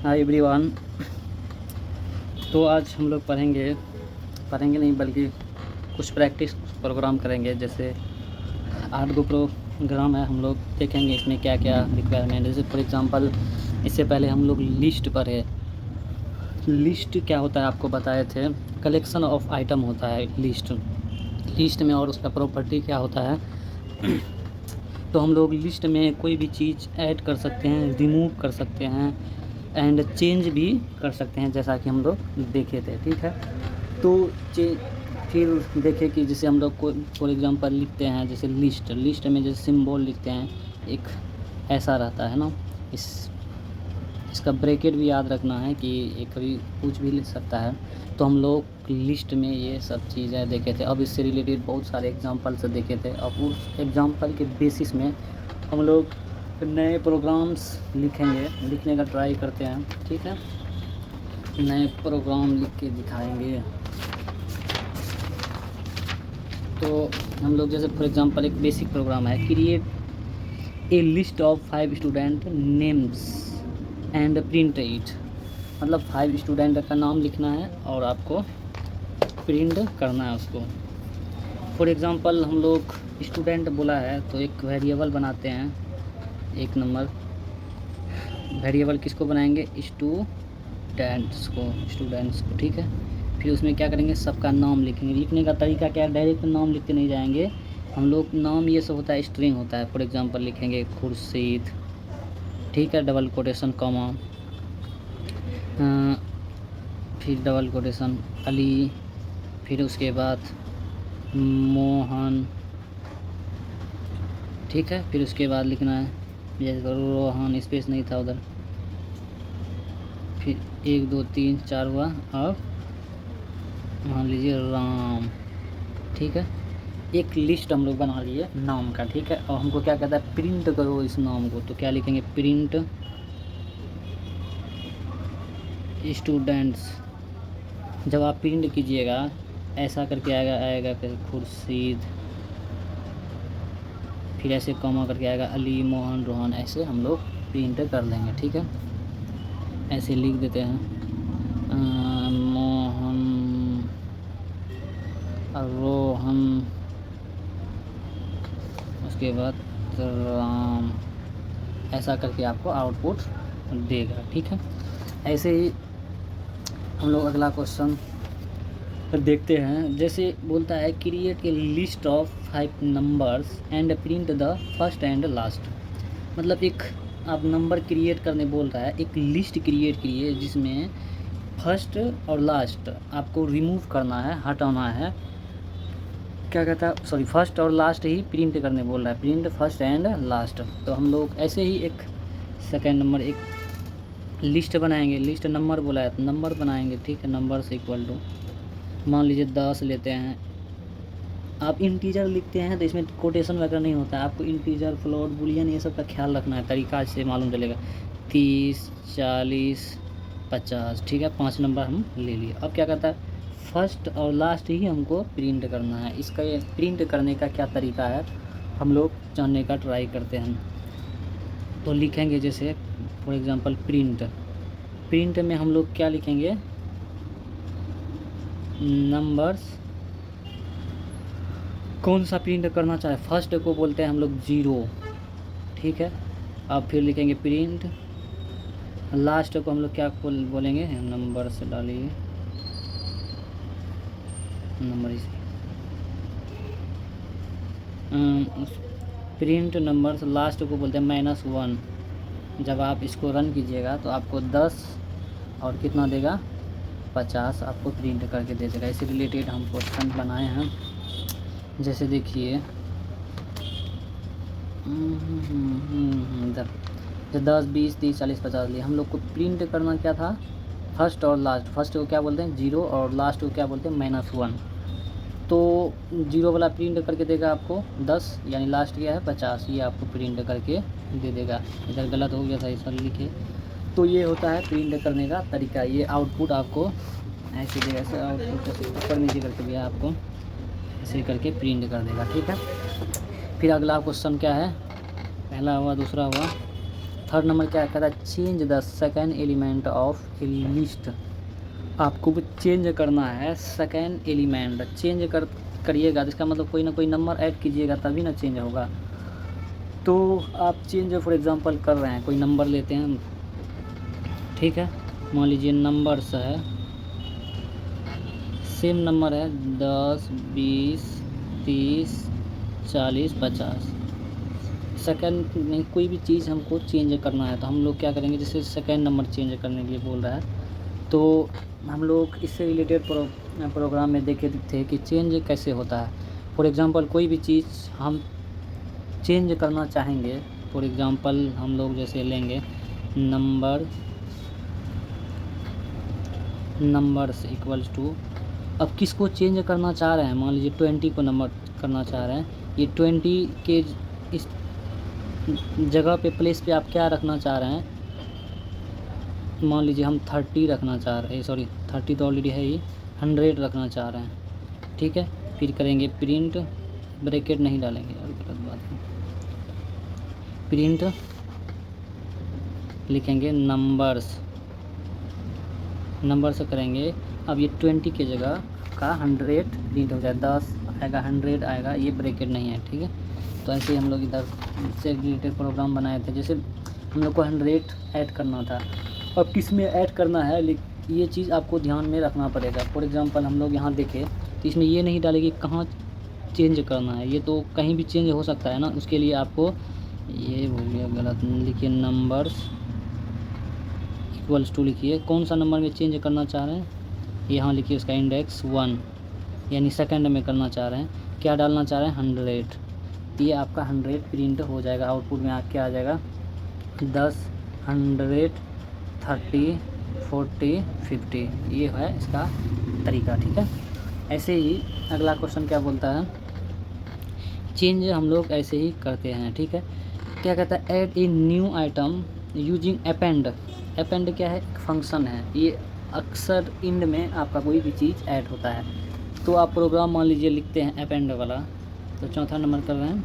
Hi everyone. तो आज हम लोग पढ़ेंगे नहीं बल्कि कुछ प्रैक्टिस प्रोग्राम करेंगे। जैसे 8 गो प्रोग्राम है, हम लोग देखेंगे इसमें क्या क्या रिक्वायरमेंट। जैसे फॉर एग्जांपल इससे पहले हम लोग लिस्ट पढ़े। लिस्ट क्या होता है आपको बताए थे, कलेक्शन ऑफ आइटम होता है लिस्ट में, और उसका प्रॉपर्टी क्या होता है। तो हम लोग लिस्ट में कोई भी चीज़ ऐड कर सकते हैं, रिमूव कर सकते हैं एंड चेंज भी कर सकते हैं, जैसा कि हम लोग देखे थे। ठीक है, तो फिर देखें कि जैसे हम लोग को फॉर एग्जांपल लिखते हैं, जैसे लिस्ट में जैसे सिंबल लिखते हैं, एक ऐसा रहता है ना। इसका ब्रैकेट भी याद रखना है कि ये कभी कुछ भी लिख सकता है। तो हम लोग लिस्ट में ये सब चीज़ें देखे थे। अब इससे रिलेटेड बहुत सारे एग्जांपल से देखे थे। अब उस एग्जांपल के बेसिस में हम लोग नए प्रोग्राम्स लिखने का ट्राई करते हैं। ठीक है, नए प्रोग्राम लिख के दिखाएंगे। तो हम लोग जैसे फॉर एग्जांपल एक बेसिक प्रोग्राम है, create a list of 5 student names and print it. मतलब 5 स्टूडेंट का नाम लिखना है और आपको प्रिंट करना है उसको। फॉर एग्जांपल हम लोग स्टूडेंट बोला है तो एक वेरिएबल बनाते हैं। एक नंबर वेरिएबल किसको बनाएंगे, स्टूडेंट्स को। ठीक है, फिर उसमें क्या करेंगे, सबका नाम लिखेंगे। लिखने का तरीका क्या है, डायरेक्ट नाम लिखते नहीं जाएंगे हम लोग। नाम ये सब होता है, स्ट्रिंग होता है। फॉर एग्जांपल लिखेंगे खुर्शीद, ठीक है, डबल कोटेशन कॉमा, फिर डबल कोटेशन अली, फिर उसके बाद मोहन, ठीक है, फिर उसके बाद लिखना है जैसे रोहन, स्पेस नहीं था उधर, फिर 1 2 3 4 हुआ। अब मान लीजिए राम। ठीक है, एक लिस्ट हम लोग बना लिए नाम का। ठीक है, और हमको क्या कहता है, प्रिंट करो इस नाम को। तो क्या लिखेंगे, प्रिंट स्टूडेंट्स। जब आप प्रिंट कीजिएगा ऐसा करके आएगा फिर खुर्शीद, फिर ऐसे कॉमा करके आएगा अली, मोहन, रोहन। ऐसे हम लोग प्रिंट कर लेंगे। ठीक है, ऐसे लिख देते हैं मोहन, रोहन, उसके बाद राम। ऐसा करके आपको आउटपुट देगा। ठीक है, ऐसे ही हम लोग अगला क्वेश्चन देखते हैं। जैसे बोलता है create a list of 5 numbers and print the first and last. मतलब एक आप नंबर क्रिएट करने बोल रहा है, एक लिस्ट क्रिएट कीजिए जिसमें फर्स्ट और लास्ट आपको रिमूव करना है, हटाना है। क्या कहता है, सॉरी, फर्स्ट और लास्ट ही प्रिंट करने बोल रहा है, प्रिंट फर्स्ट एंड लास्ट। तो हम लोग ऐसे ही एक सेकेंड नंबर एक लिस्ट बनाएंगे। लिस्ट नंबर बोला है तो नंबर बनाएंगे। ठीक है, नंबर से इक्वल टू मान लीजिए 10 लेते हैं। आप इंटीजर लिखते हैं तो इसमें कोटेशन वगैरह नहीं होता है। आपको इंटीजर, फ्लोट, बुलियन ये सब का ख्याल रखना है, तरीका से मालूम चलेगा। 30 40 50। ठीक है, 5 नंबर हम ले लिए। अब क्या करता है, फर्स्ट और लास्ट ही हमको प्रिंट करना है। इसका ये प्रिंट करने का क्या तरीका है हम लोग जानने का ट्राई करते हैं। तो लिखेंगे जैसे फॉर एग्जांपल प्रिंट में हम लोग क्या लिखेंगे, नंबर्स। कौन सा प्रिंट करना चाहे, फर्स्ट को बोलते हैं हम लोग 0। ठीक है, अब फिर लिखेंगे प्रिंट लास्ट को हम लोग क्या बोलेंगे, नंबर से डालिए नंबर इसे प्रिंट नंबर्स लास्ट को बोलते हैं -1। जब आप इसको रन कीजिएगा तो आपको 10 और कितना देगा, 50 आपको प्रिंट करके दे देगा। इससे रिलेटेड हम क्वेश्चन बनाए हैं। जैसे देखिए इधर 10 20 30 40 50 लिए हम लोग को प्रिंट करना क्या था, फर्स्ट और लास्ट। फर्स्ट को क्या बोलते हैं 0 और लास्ट को क्या बोलते हैं -1। तो 0 वाला प्रिंट करके देगा आपको 10, यानी लास्ट क्या है 50, ये आपको प्रिंट करके दे देगा। इधर गलत हो गया था, इस पर लिखे। तो ये होता है प्रिंट करने का तरीका। ये आउटपुट आपको ऐसे देगा, ऐसे आउटपुट ऊपर नीचे करके भी आपको ऐसे करके प्रिंट कर देगा। ठीक है, फिर अगला क्वेश्चन क्या है, पहला हुआ, दूसरा हुआ, थर्ड नंबर क्या कहता है, change the second element of A list. आपको चेंज करना है सेकेंड एलिमेंट, चेंज करिएगा, जिसका मतलब कोई ना कोई नंबर ऐड कीजिएगा तभी ना चेंज होगा। तो आप चेंज फॉर एग्जांपल कर रहे हैं, कोई नंबर लेते हैं, ठीक है, मान लीजिए नंबर्स है, सेम नंबर है 10, 20, 30, 40, 50। सेकंड में कोई भी चीज़ हमको चेंज करना है तो हम लोग क्या करेंगे, जैसे सेकंड नंबर चेंज करने के लिए बोल रहा है, तो हम लोग इससे रिलेटेड प्रोग्राम में देखे थे कि चेंज कैसे होता है। फॉर एग्जांपल कोई भी चीज़ हम चेंज करना चाहेंगे, फॉर एग्जांपल हम लोग जैसे लेंगे नंबर्स इक्वल्स टू, अब किसको चेंज करना चाह रहे हैं, मान लीजिए 20 को नंबर करना चाह रहे हैं, ये 20 के इस जगह पे प्लेस पे आप क्या रखना चाह रहे हैं, मान लीजिए हम 30 रखना चाह रहे हैं, सॉरी 30 तो ऑलरेडी है ही, 100 रखना चाह रहे हैं, ठीक है। फिर करेंगे प्रिंट, ब्रैकेट नहीं डालेंगे और गलत बात है, प्रिंट लिखेंगे नंबर से करेंगे। अब ये 20 की जगह का 100 प्रिंट हो जाए, 10 आएगा, 100 आएगा, ये ब्रैकेट नहीं है, ठीक है। तो ऐसे ही हम लोग इधर से रिलेटेड प्रोग्राम बनाए थे, जैसे हम लोग को 100 ऐड करना था। अब किस में ऐड करना है ये चीज़ आपको ध्यान में रखना पड़ेगा। फॉर एग्जांपल हम लोग यहाँ देखें तो इसमें ये नहीं डालेगी कहाँ चेंज करना है, ये तो कहीं भी चेंज हो सकता है ना, उसके लिए आपको ये हो गया गलत, लिखिए नंबर्स इक्वल्स टू, लिखिए कौन सा नंबर में चेंज करना चाह रहे हैं, यहाँ लिखिए उसका इंडेक्स 1, यानी सेकंड में करना चाह रहे हैं, क्या डालना चाह रहे हैं 100, ये आपका 100 प्रिंट हो जाएगा। आउटपुट में आप क्या आ जाएगा 10, 100, 30, 40, 50, ये है इसका तरीका, ठीक है। ऐसे ही अगला क्वेश्चन क्या बोलता है, चेंज हम लोग ऐसे ही करते हैं, ठीक है। क्या कहता है, add a new item using append. Append क्या है, एक फंक्शन है, ये अक्सर इंड में आपका कोई भी चीज़ ऐड होता है। तो आप प्रोग्राम मान लीजिए लिखते हैं अपेंड वाला, तो चौथा नंबर कर रहे हैं,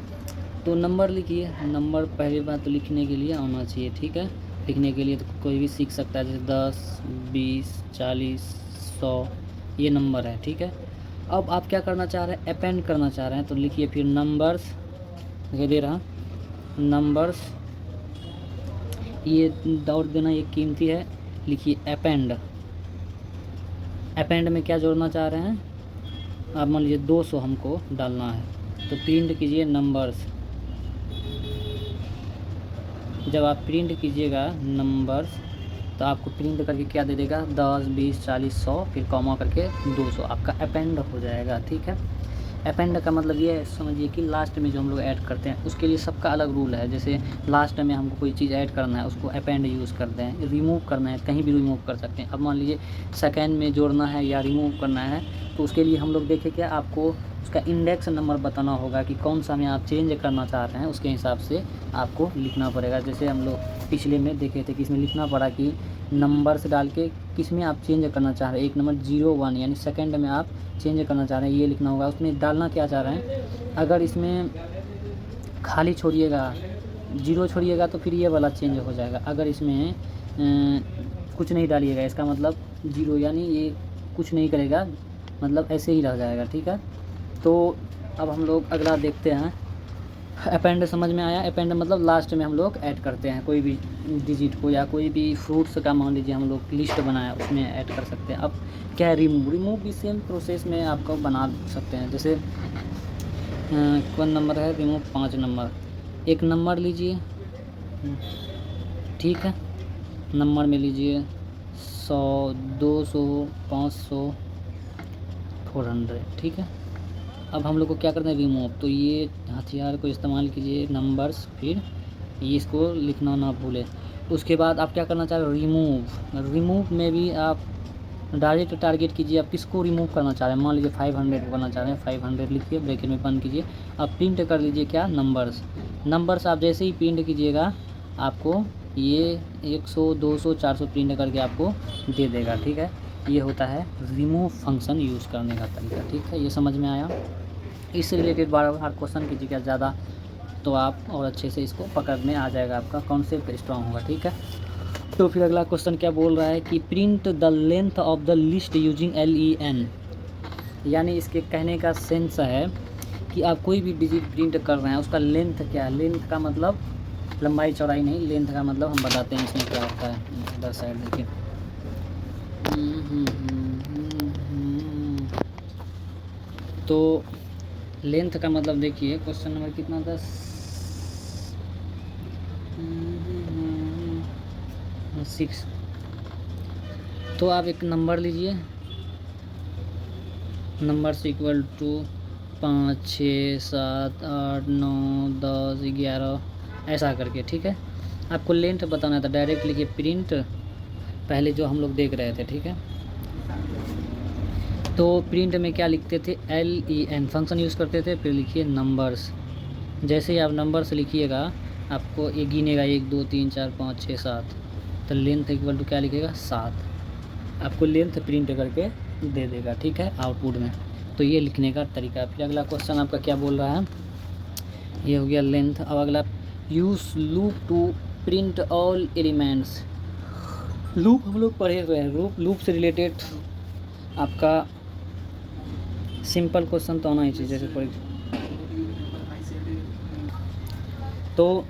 तो नंबर लिखिए, नंबर पहली बात तो लिखने के लिए आना चाहिए, ठीक है। लिखने के लिए तो कोई भी सीख सकता है, जैसे 10, 20, 40, 100 ये नंबर है, ठीक है। अब आप क्या करना चाह रहे हैं, अपेंड करना चाह रहे हैं, तो लिखिए फिर नंबर्स, दिखाई दे रहा नंबर्स, ये डॉट देना ये कीमती है, लिखिए अपेंड। अपेंड में क्या जोड़ना चाह रहे हैं, आप मान लीजिए 200 हमको डालना है, तो प्रिंट कीजिए नंबर्स। जब आप प्रिंट कीजिएगा नंबर्स तो आपको प्रिंट करके क्या दे देगा, 10, 20, 40, 100, फिर कॉमा करके 200, आपका अपेंड हो जाएगा, ठीक है। अपेंड का मतलब ये है, समझिए कि लास्ट में जो हम लोग ऐड करते हैं उसके लिए सबका अलग रूल है। जैसे लास्ट में हमको कोई चीज़ ऐड करना है, उसको अपेंड यूज़ करते हैं। रिमूव करना है, कहीं भी रिमूव कर सकते हैं। अब मान लीजिए सेकेंड में जोड़ना है या रिमूव करना है, तो उसके लिए हम लोग देखें क्या, आपको उसका इंडेक्स नंबर बताना होगा कि कौन सा में आप चेंज करना चाह रहे हैं, उसके हिसाब से आपको लिखना पड़ेगा। जैसे हम लोग पिछले में देखे थे कि इसमें लिखना पड़ा कि नंबर से डाल के किस में आप चेंज करना चाह रहे हैं, एक नंबर 0, 1 यानी सेकंड में आप चेंज करना चाह रहे हैं, ये लिखना होगा। उसमें डालना क्या चाह रहे हैं, अगर इसमें खाली छोड़िएगा, 0 छोड़िएगा तो फिर ये वाला चेंज हो जाएगा। अगर इसमें कुछ नहीं डालिएगा, इसका मतलब 0 यानी ये कुछ नहीं करेगा, मतलब ऐसे ही रह जाएगा, ठीक है। तो अब हम लोग अगला देखते हैं, अपेंड समझ में आया। अपेंड मतलब लास्ट में हम लोग ऐड करते हैं कोई भी डिजिट को, या कोई भी फ्रूट्स का मान लीजिए हम लोग लिस्ट बनाया उसमें ऐड कर सकते हैं। अब क्या है, रिमूव भी सेम प्रोसेस में आपको बना सकते हैं। जैसे कौन नंबर है, रिमूव 5 नंबर, एक नंबर लीजिए, ठीक है, नंबर में लीजिए 100, 200, 500, 400, ठीक है। अब हम लोग को क्या करना है, रिमूव, तो ये हथियार को इस्तेमाल कीजिए, नंबर्स, फिर ये इसको लिखना ना भूलें। उसके बाद आप क्या करना चाह रहे हो, रिमूव। रिमूव में भी आप डायरेक्ट टारगेट कीजिए, आप किसको रिमूव करना चाह रहे हैं। मान लीजिए 500 को करना चाह रहे हैं, 500 लिखिए, ब्रैकेट में बंद कीजिए, आप प्रिंट कर लीजिए क्या, नंबर्स। नंबर्स आप जैसे ही प्रिंट कीजिएगा आपको ये 100, 200, 400 प्रिंट करके आपको दे देगा, ठीक है। ये होता है रिमूव फंक्शन यूज़ करने का तरीका, ठीक है। ये समझ में आया। इससे रिलेटेड बार बार क्वेश्चन कीजिएगा, ज़्यादा तो आप और अच्छे से इसको पकड़ने आ जाएगा, आपका कॉन्सेप्ट स्ट्रांग होगा, ठीक है। तो फिर अगला क्वेश्चन क्या बोल रहा है कि print the length of the list using LEN, यानी इसके कहने का सेंस है कि आप कोई भी डिजिट प्रिंट कर रहे हैं उसका लेंथ क्या है। लेंथ का मतलब लंबाई चौड़ाई नहीं, लेंथ का मतलब हम बताते हैं इसमें क्या होता है। इधर साइड देखिए, तो लेंथ का मतलब देखिए क्वेश्चन नंबर कितना था, 6। तो आप एक नंबर लीजिए, नंबर से इक्वल टू 5, 6, 7, 8, 9, 10, 11 ऐसा करके, ठीक है। आपको लेंथ बताना था, डायरेक्ट लिखिए प्रिंट, पहले जो हम लोग देख रहे थे, ठीक है। तो प्रिंट में क्या लिखते थे, LEN फंक्शन यूज़ करते थे, फिर लिखिए नंबर्स। जैसे ही आप नंबर्स लिखिएगा आपको ये गिनेगा 1 2 3 4 5 6 7, तो लेंथ इक्वल टू क्या लिखेगा 7, आपको लेंथ प्रिंट करके दे देगा, ठीक है, आउटपुट में। तो ये लिखने का तरीका। फिर अगला क्वेश्चन आपका क्या बोल रहा है, ये हो गया लेंथ। अब अगला, use loop to print all elements. Loop हम लोग पढ़े हुए हैं, लूप से रिलेटेड आपका सिंपल क्वेश्चन तो आना ही चाहिए। जैसे तो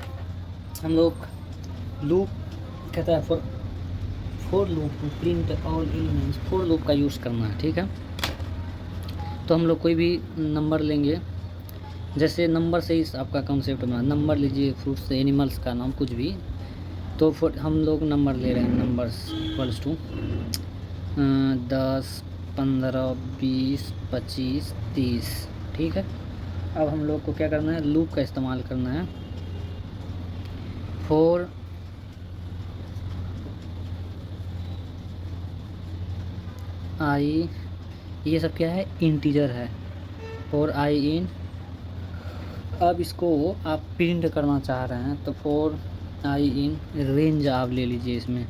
हम लोग लूप कहता है for loop to print all elements, for loop का यूज़ करना है, ठीक है। तो हम लोग कोई भी नंबर लेंगे, जैसे नंबर से ही आपका कॉन्सेप्ट बना, नंबर लीजिए, फ्रूट्स, एनिमल्स का नाम कुछ भी, तो हम लोग नंबर ले रहे हैं, नंबर्स इक्वल्स टू 10, 15, 20, 25, 30, ठीक है। अब हम लोग को क्या करना है, लूप का इस्तेमाल करना है। 4 i, ये सब क्या है, इंटीजर है, 4i इन। अब इसको आप प्रिंट करना चाह रहे हैं तो 4i इन रेंज आप ले लीजिए। इसमें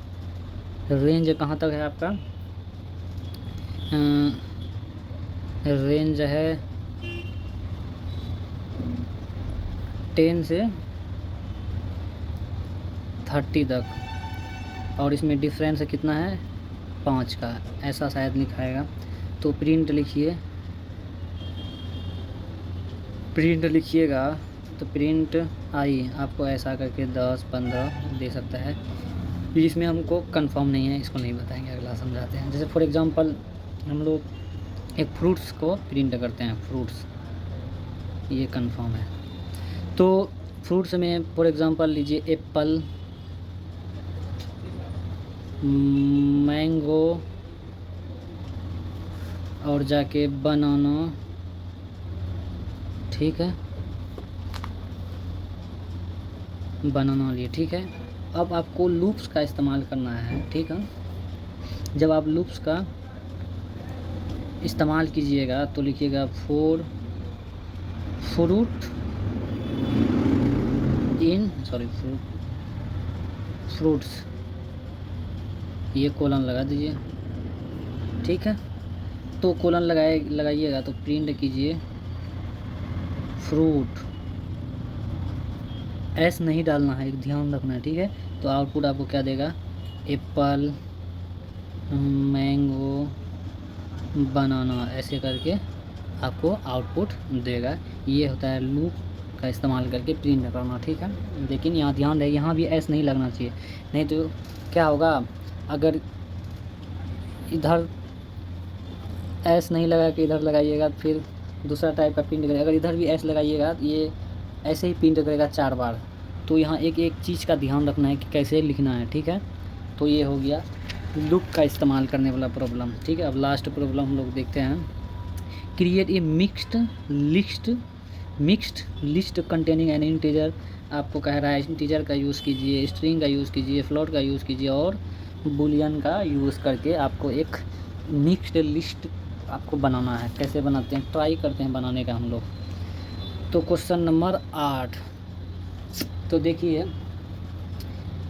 रेंज कहाँ तक है आपका, रेंज है 10 से 30 तक, और इसमें डिफरेंस कितना है 5 का, ऐसा शायद लिखाएगा। तो प्रिंट लिखिएगा तो प्रिंट आई आपको ऐसा करके 10, 15 दे सकता है। इसमें हमको कंफर्म नहीं है, इसको नहीं बताएंगे, अगला समझाते हैं। जैसे फॉर एग्जांपल हम लोग एक फ्रूट्स को प्रिंट करते हैं, फ्रूट्स, ये कंफर्म है। तो फ्रूट्स में फॉर एग्जांपल लीजिए एप्पल, मैंगो, और जाके बनाना, ठीक है, बनाना लिए, ठीक है। अब आपको लूप्स का इस्तेमाल करना है, ठीक है। जब आप लूप्स का इस्तेमाल कीजिएगा तो लिखिएगा फ्रूट्स, ये कोलन लगा दीजिए, ठीक है। तो कोलन लगाइएगा तो प्रिंट कीजिए फ्रूट, एस नहीं डालना है, एक ध्यान रखना है, ठीक है। तो आउटपुट आपको क्या देगा, एप्पल, मैंगो, बनाना, ऐसे करके आपको आउटपुट देगा। ये होता है लूप का इस्तेमाल करके प्रिंट करना, ठीक है। लेकिन यहाँ ध्यान रहे, यहाँ भी एस नहीं लगना चाहिए, नहीं तो क्या होगा, अगर इधर एस नहीं लगा के इधर लगाइएगा फिर दूसरा टाइप का प्रिंट करेगा, अगर इधर भी एस लगाइएगा ये ऐसे ही प्रिंट करेगा 4 बार। तो यहाँ एक एक चीज़ का ध्यान रखना है कि कैसे लिखना है, ठीक है। तो ये हो गया लूप का इस्तेमाल करने वाला प्रॉब्लम, ठीक है। अब लास्ट प्रॉब्लम हम लोग देखते हैं, create a mixed list containing N integer. आपको कह रहा है इंटीजर का यूज़ कीजिए, स्ट्रिंग का यूज़ कीजिए, फ्लोट का यूज़ कीजिए और बुलियन का यूज़ करके आपको एक मिक्स्ड लिस्ट आपको बनाना है। कैसे बनाते हैं, ट्राई करते हैं बनाने का हम लोग। तो क्वेश्चन नंबर 8, तो देखिए,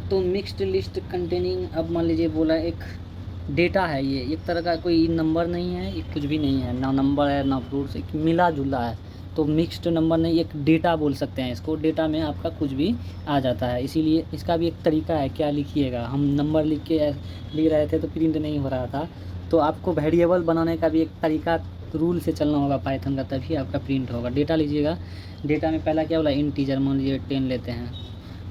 तो मिक्स्ड लिस्ट कंटेनिंग, अब मान लीजिए बोला एक डेटा है, ये एक तरह का कोई नंबर नहीं है, ये कुछ भी नहीं है, ना नंबर है ना फ्रूट्स, एक मिला जुला है। तो मिक्स्ड नंबर नहीं, एक डेटा बोल सकते हैं इसको, डेटा में आपका कुछ भी आ जाता है। इसीलिए इसका भी एक तरीका है, क्या लिखिएगा, हम नंबर लिख रहे थे तो प्रिंट नहीं हो रहा था, तो आपको वेरिएबल बनाने का भी एक तरीका, रूल से चलना होगा पाइथन का, तभी आपका प्रिंट होगा। डेटा लीजिएगा, डेटा में पहला क्या बोला, इंटीजर, मान लीजिए 10 लेते हैं।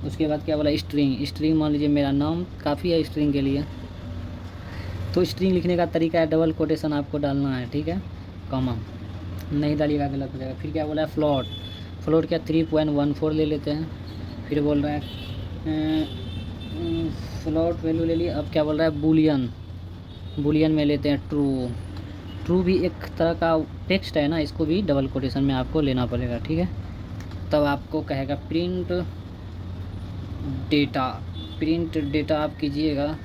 उसके बाद क्या बोला, स्ट्रिंग, स्ट्रिंग मान लीजिए मेरा नाम काफ़ी है स्ट्रिंग के लिए, तो स्ट्रिंग लिखने का तरीका है डबल कोटेशन आपको डालना है, ठीक है, कॉमा नहीं डालिएगा गलत हो जाएगा। फिर क्या बोला है, फ्लोट, फ्लोट क्या 3.14 ले लेते हैं। फिर बोल रहा है फ्लोट वैल्यू ले ली। अब क्या बोल रहा है, बुलियन, बुलियन में लेते हैं ट्रू, ट्रू भी एक तरह का टेक्स्ट है ना, इसको भी डबल कोटेशन में आपको लेना पड़ेगा, ठीक है। तब आपको कहेगा प्रिंट डेटा, प्रिंट डेटा आप कीजिएगा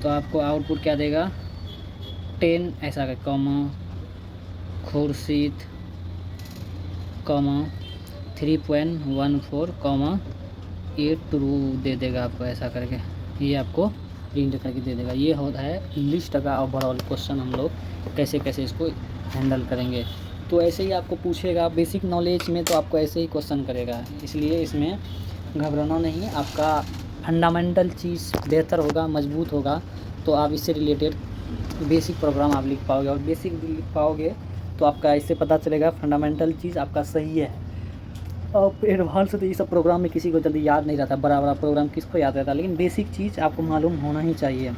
तो आपको आउटपुट क्या देगा, 10 ऐसा का कॉमा खुर्शीद कॉमा 3.14 कॉमा ये ट्रू दे देगा आपको, ऐसा करके ये आपको प्रिंट करके दे देगा। ये होता है लिस्ट का ओवरऑल क्वेश्चन, हम लोग कैसे कैसे इसको हैंडल करेंगे। तो ऐसे ही आपको पूछेगा बेसिक नॉलेज में, तो आपको ऐसे ही क्वेश्चन करेगा, इसलिए इसमें घबराना नहीं। आपका फंडामेंटल चीज़ बेहतर होगा, मजबूत होगा, तो आप इससे रिलेटेड बेसिक प्रोग्राम आप लिख पाओगे, और बेसिक लिख पाओगे तो आपका इससे पता चलेगा फंडामेंटल चीज़ आपका सही है। अब एडवांस तो ये सब प्रोग्राम में किसी को जल्दी याद नहीं रहता, बड़ा बड़ा प्रोग्राम किसको याद रहता है, लेकिन बेसिक चीज़ आपको मालूम होना ही चाहिए।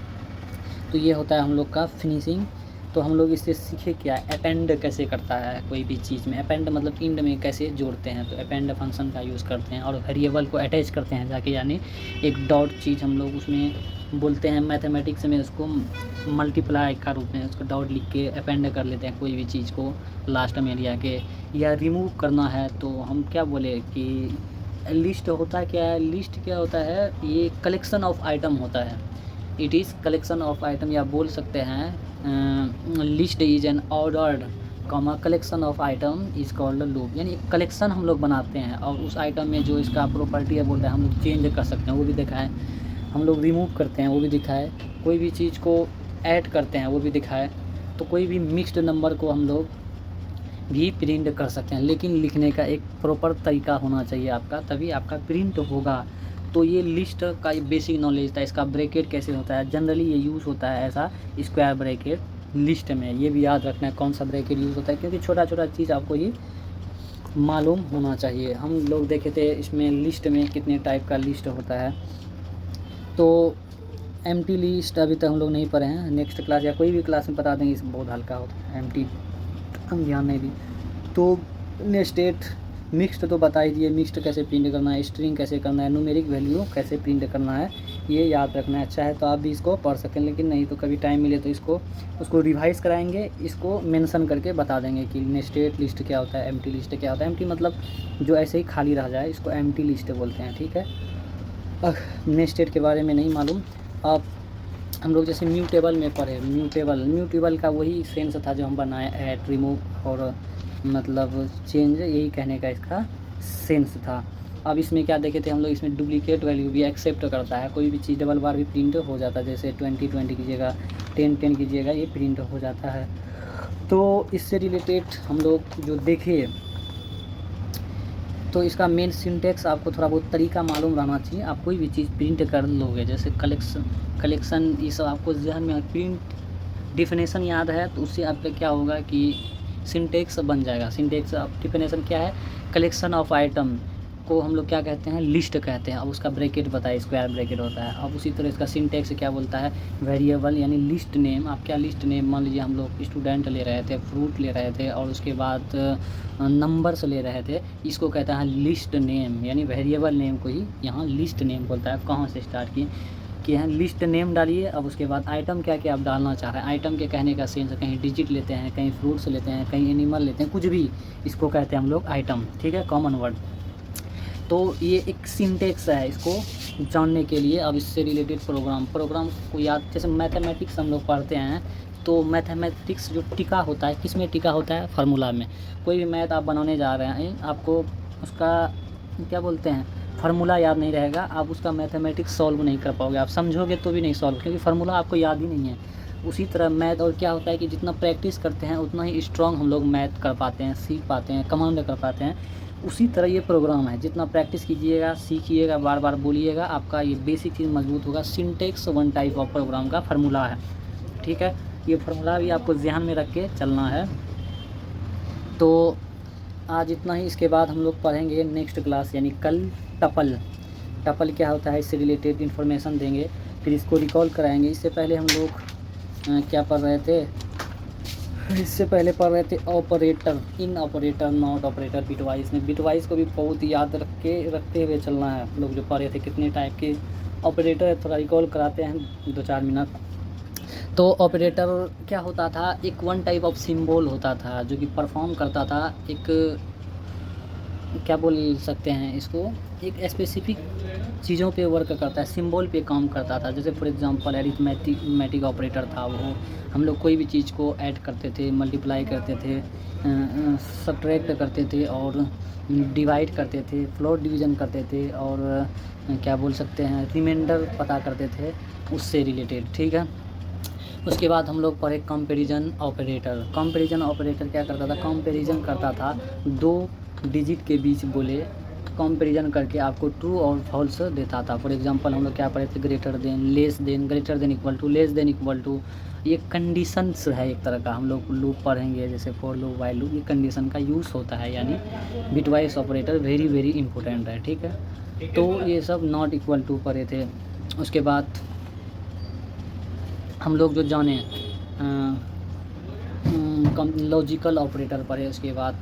तो ये होता है हम लोग का फिनिशिंग। तो हम लोग इससे सीखे क्या, अपेंड कैसे करता है कोई भी चीज़ में, अपेंड मतलब इंड में कैसे जोड़ते हैं, तो अपेंड फंक्शन का यूज़ करते हैं, और वेरिएबल को अटैच करते हैं जाके, यानी एक डॉट चीज़ हम लोग उसमें बोलते हैं, मैथमेटिक्स में उसको मल्टीप्लाई का रूप में उसको डॉट लिख के अपेंड कर लेते हैं कोई भी चीज़ को लास्ट में लिया के, या रिमूव करना है तो हम क्या बोले कि लिस्ट होता है, क्या है लिस्ट, क्या होता है, ये कलेक्शन ऑफ आइटम होता है, it is collection of item, या बोल सकते हैं list is an ordered comma collection of item is called loop, यानी एक कलेक्शन हम लोग बनाते हैं, और उस आइटम में जो इसका प्रॉपर्टी है बोलते हैं हम लोग चेंज कर सकते हैं, वो भी दिखाएं, हम लोग रिमूव करते हैं वो भी दिखाए, कोई भी चीज़ को ऐड करते हैं वो भी दिखाए, तो कोई भी मिक्स्ड नंबर को हम लोग भी प्रिंट कर सकते हैं, लेकिन लिखने का एक प्रॉपर तरीका होना चाहिए आपका, तभी आपका प्रिंट होगा। तो ये लिस्ट का बेसिक नॉलेज था, इसका ब्रैकेट कैसे होता है, जनरली ये यूज़ होता है ऐसा स्क्वायर ब्रैकेट लिस्ट में, ये भी याद रखना है कौन सा ब्रैकेट यूज़ होता है, क्योंकि छोटा छोटा चीज़ आपको ये मालूम होना चाहिए। हम लोग देखे थे इसमें लिस्ट में कितने टाइप का लिस्ट होता है, तो एम्प्टी लिस्ट अभी तक हम लोग नहीं पढ़े हैं, नेक्स्ट क्लास या कोई भी क्लास में बता देंगे, इस बहुत हल्का होता है, एम्प्टी हम ध्यान नहीं दी। तो नेस्टेड मिक्स्ड तो बता ही दिए, मिक्स्ड कैसे प्रिंट करना है, स्ट्रिंग कैसे करना है, न्यूमेरिक वैल्यू कैसे प्रिंट करना है, ये याद रखना है। अच्छा है तो आप भी इसको पढ़ सकें, लेकिन नहीं तो कभी टाइम मिले तो उसको रिवाइज़ कराएंगे, इसको मेंशन करके बता देंगे कि नेस्टेड लिस्ट क्या होता है, एम्प्टी लिस्ट क्या होता है। एम्प्टी मतलब जो ऐसे ही खाली रह जाए, इसको एम्प्टी लिस्ट बोलते हैं, ठीक है। नेस्टेड के बारे में नहीं मालूम। अब हम लोग जैसे म्यूटेबल में पढ़े, म्यूटेबल का वही सेंस था जो हम बनाए, ऐड, रिमूव और मतलब चेंज, यही कहने का इसका सेंस था। अब इसमें क्या देखे थे हम लोग, इसमें डुप्लीकेट वैल्यू भी एक्सेप्ट करता है, कोई भी चीज़ डबल बार भी प्रिंट हो जाता है, जैसे 20 कीजिएगा, 10 कीजिएगा, ये प्रिंट हो जाता है। तो इससे रिलेटेड हम लोग जो देखे, तो इसका मेन सिंटेक्स आपको थोड़ा बहुत तरीका मालूम रहना चाहिए, आप कोई भी चीज़ प्रिंट कर लोगे, जैसे कलेक्शन ये सब आपको ध्यान में, प्रिंट डिफिनेशन याद है तो उससे आपका क्या होगा कि सिंटेक्स बन जाएगा। सिंटेक्स डिफिनेशन क्या है, कलेक्शन ऑफ आइटम को हम लोग क्या कहते हैं, लिस्ट कहते हैं। अब उसका ब्रैकेट बताए, स्क्वायर ब्रैकेट होता है। अब उसी तरह इसका सिंटेक्स क्या बोलता है, वेरिएबल यानी लिस्ट नेम। आप क्या लिस्ट नेम, मान लीजिए हम लोग स्टूडेंट ले रहे थे, फ्रूट ले रहे थे, और उसके बाद नंबर्स ले रहे थे, इसको कहता है लिस्ट नेम, यानी वेरिएबल नेम को ही यहाँ लिस्ट नेम बोलता है। कहाँ से स्टार्ट किए कि यहाँ लिस्ट नेम डालिए, अब उसके बाद आइटम क्या क्या आप डालना चाह रहे हैं, आइटम के कहने का सेंस, कहीं डिजिट लेते हैं, कहीं फ्रूट्स लेते हैं, कहीं एनिमल लेते हैं, कुछ भी, इसको कहते हैं हम लोग आइटम, ठीक है, कॉमन वर्ड। तो ये एक सिंटेक्स है इसको जानने के लिए। अब इससे रिलेटेड प्रोग्राम को याद, जैसे मैथमेटिक्स हम लोग पढ़ते हैं, तो मैथमेटिक्स जो टिका होता है, किस में टिका होता है, फार्मूला में। कोई भी मैथ आप बनाने जा रहे हैं, आपको उसका क्या बोलते हैं, फार्मूला याद नहीं रहेगा, आप उसका मैथमेटिक्स सॉल्व नहीं कर पाओगे, आप समझोगे तो भी नहीं सॉल्व, क्योंकि फार्मूला आपको याद ही नहीं है। उसी तरह मैथ, और क्या होता है कि जितना प्रैक्टिस करते हैं उतना ही स्ट्रांग हम लोग मैथ कर पाते हैं, सीख पाते हैं, कमांड कर पाते हैं। उसी तरह ये प्रोग्राम है, जितना प्रैक्टिस कीजिएगा, सीखिएगा, बार बार बोलिएगा, आपका ये बेसिक चीज़ मजबूत होगा। Syntax one type of program का फार्मूला है, ठीक है। ये फार्मूला भी आपको ध्यान में रख के चलना है। तो आज इतना ही। इसके बाद हम लोग पढ़ेंगे नेक्स्ट क्लास यानी कल टपल। टपल क्या होता है, इससे रिलेटेड इन्फॉर्मेशन देंगे, फिर इसको रिकॉल कराएंगे। इससे पहले हम लोग क्या पढ़ रहे थे, इससे पहले पढ़ रहे थे operator, in operator, not operator, bitwise में। बिटवाइस को भी बहुत याद रखते हुए चलना है। हम लोग जो पढ़े थे कितने टाइप के ऑपरेटर है, थोड़ा रिकॉल कराते हैं 2-4 मिनट। तो ऑपरेटर क्या होता था, एक वन टाइप ऑफ सिंबल होता था जो कि परफॉर्म करता था, एक क्या बोल सकते हैं इसको, एक स्पेसिफिक चीज़ों पे वर्क करता है, सिंबल पे काम करता था। जैसे फॉर एग्जांपल अरिथमेटिक ऑपरेटर था, वो हम लोग कोई भी चीज़ को ऐड करते थे, मल्टीप्लाई करते थे, सब्ट्रैक्ट करते थे और डिवाइड करते थे, फ्लोट डिवीज़न करते थे, और क्या बोल सकते हैं रिमाइंडर पता करते थे, उससे रिलेटेड, ठीक है। उसके बाद हम लोग पढ़े कंपैरिजन ऑपरेटर। कंपैरिजन ऑपरेटर क्या करता था, कंपैरिजन करता था 2 डिजिट के बीच बोले, कंपैरिजन करके आपको ट्रू और फॉल्स देता था। फॉर एग्जांपल हम लोग क्या पढ़े थे, greater than, less than, greater than equal to, less than equal to. ये कंडीशंस है एक तरह का, हम लोग लूप पढ़ेंगे जैसे फॉर लूप, व्हाइल लूप, ये कंडीशन का यूज़ होता है, यानी bitwise operator very very important है, ठीक है। तो ये सब नॉट इक्वल टू पढ़े थे। उसके बाद हम लोग जो जाने लॉजिकल ऑपरेटर पढ़े। उसके बाद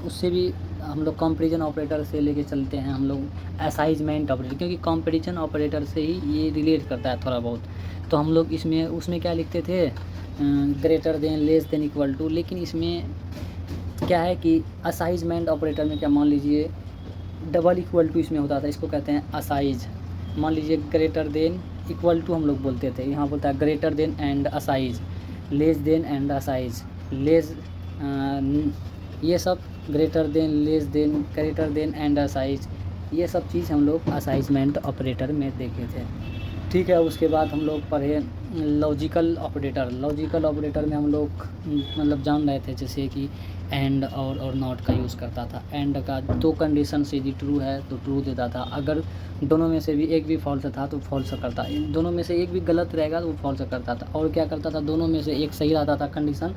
उससे भी हम लोग कंपैरिजन ऑपरेटर से लेके चलते हैं हम लोग असाइजमेंट ऑपरेटर, क्योंकि कंपैरिजन ऑपरेटर से ही ये रिलेट करता है थोड़ा बहुत। तो हम लोग उसमें क्या लिखते थे, greater than, less than, equal to. लेकिन इसमें क्या है कि असाइजमेंट ऑपरेटर में क्या, मान लीजिए डबल इक्वल टू इसमें होता था, इसको कहते हैं असाइज। मान लीजिए ग्रेटर देन इक्वल टू हम लोग बोलते थे, यहाँ बोलता है ग्रेटर देन एंड असाइज, लेस देन एंड असाइज, लेस, ये सब greater than, less than, greater than and असाइज, ये सब चीज़ हम लोग असाइजमेंट ऑपरेटर में देखे थे, ठीक है। उसके बाद हम लोग पढ़े लॉजिकल ऑपरेटर। लॉजिकल ऑपरेटर में हम लोग मतलब जान रहे थे जैसे कि एंड और नॉट का यूज़ करता था। एंड का 2 कंडीशन से यदि ट्रू है तो ट्रू देता था, अगर दोनों में से भी एक भी फॉल्स था तो फॉल्स करता, दोनों में से एक भी गलत रहेगा तो वो फॉल्स करता था। और क्या करता था, दोनों में से एक सही रहता था कंडीशन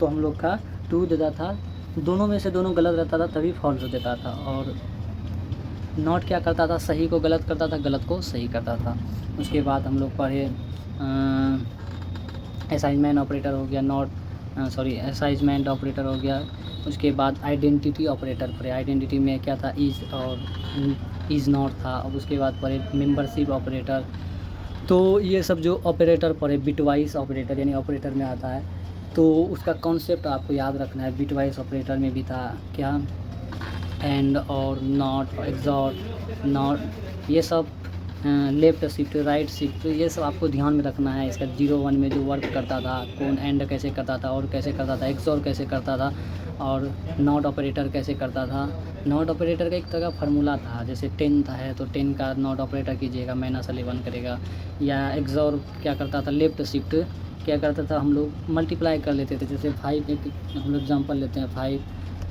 तो हम लोग का ट्रू देता था, दोनों में से दोनों गलत रहता था तभी फॉल्स देता था। और नॉट क्या करता था, सही को गलत करता था, गलत को सही करता था। उसके बाद हम लोग पढ़े असाइनमेंट ऑपरेटर हो गया, असाइनमेंट ऑपरेटर हो गया। उसके बाद आइडेंटिटी ऑपरेटर पढ़े। आइडेंटिटी में क्या था, इज़ और इज़ नॉट था। अब उसके बाद पढ़े मेंबरशिप ऑपरेटर। तो ये सब जो ऑपरेटर पढ़े, बिटवाइस ऑपरेटर यानी ऑपरेटर में आता है, तो उसका कॉन्सेप्ट आपको याद रखना है। बिटवाइस ऑपरेटर में भी था क्या, एंड और नॉट, एक्सॉर, नॉट, ये सब लेफ़्ट शिफ्ट, राइट शिफ्ट, ये सब आपको ध्यान में रखना है। इसका 0-1 में जो वर्क करता था, कौन एंड कैसे करता था और कैसे करता था, एक्सॉर कैसे करता था और नॉट ऑपरेटर कैसे करता था। नॉट ऑपरेटर का एक तरह का फार्मूला था, जैसे 10 है तो 10 का नॉट ऑपरेटर कीजिएगा, -11 करेगा। या एक्सॉर क्या करता था, लेफ़्ट शिफ्ट क्या करता था, हम लोग मल्टीप्लाई कर लेते थे। जैसे 5, एक हम लोग एग्जाम्पल लेते हैं, 5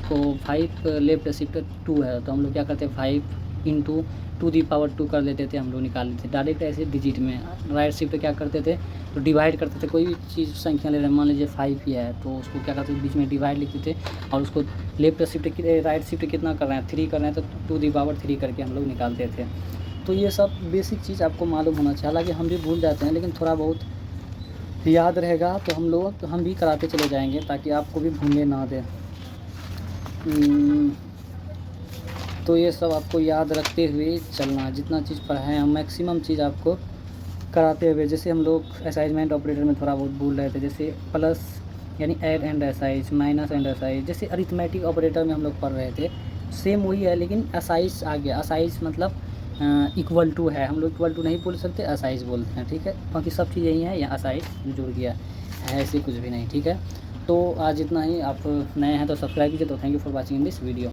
को 5 लेफ़्ट शिफ्ट 2 है तो हम लोग क्या करते हैं, 5 इंटू 2 कर लेते थे, हम लोग निकाल लेते थे डायरेक्ट ऐसे डिजिट में। राइट शिफ्ट क्या करते थे, तो डिवाइड करते थे, कोई भी चीज़ संख्या ले रहे हैं, मान लीजिए 5 ही है तो उसको क्या करते थे, बीच में डिवाइड लिखते थे और उसको लेफ्ट शिफ्ट, राइट शिफ्ट कितना कर रहे हैं, 3 कर रहे हैं तो 2 करके हम लोग निकालते थे। तो ये सब बेसिक चीज़ आपको मालूम होना चाहिए। हालांकि हम भी भूल जाते हैं लेकिन थोड़ा बहुत याद रहेगा तो हम भी कराते चले जाएंगे ताकि आपको भी भूलने ना दें। तो ये सब आपको याद रखते हुए चलना, जितना चीज़ पढ़ाए हम मैक्सिमम चीज़ आपको कराते हुए। जैसे हम लोग असाइनमेंट ऑपरेटर में थोड़ा बहुत भूल रहे थे, जैसे प्लस यानी ऐड एंड असाइज, माइनस एंड असाइज। जैसे अरिथमेटिक ऑपरेटर में हम लोग पढ़ रहे थे, सेम वही है लेकिन असाइज आ गया। असाइज मतलब इक्वल टू है, हम लोग इक्वल टू नहीं बोल सकते, असाइज बोलते हैं, ठीक है। बाकी सब चीज़ यही है, या असाइज जुड़ गया है, ऐसे कुछ भी नहीं, ठीक है। तो आज इतना ही। आप नए हैं तो सब्सक्राइब कीजिए। तो thank you for watching in this video.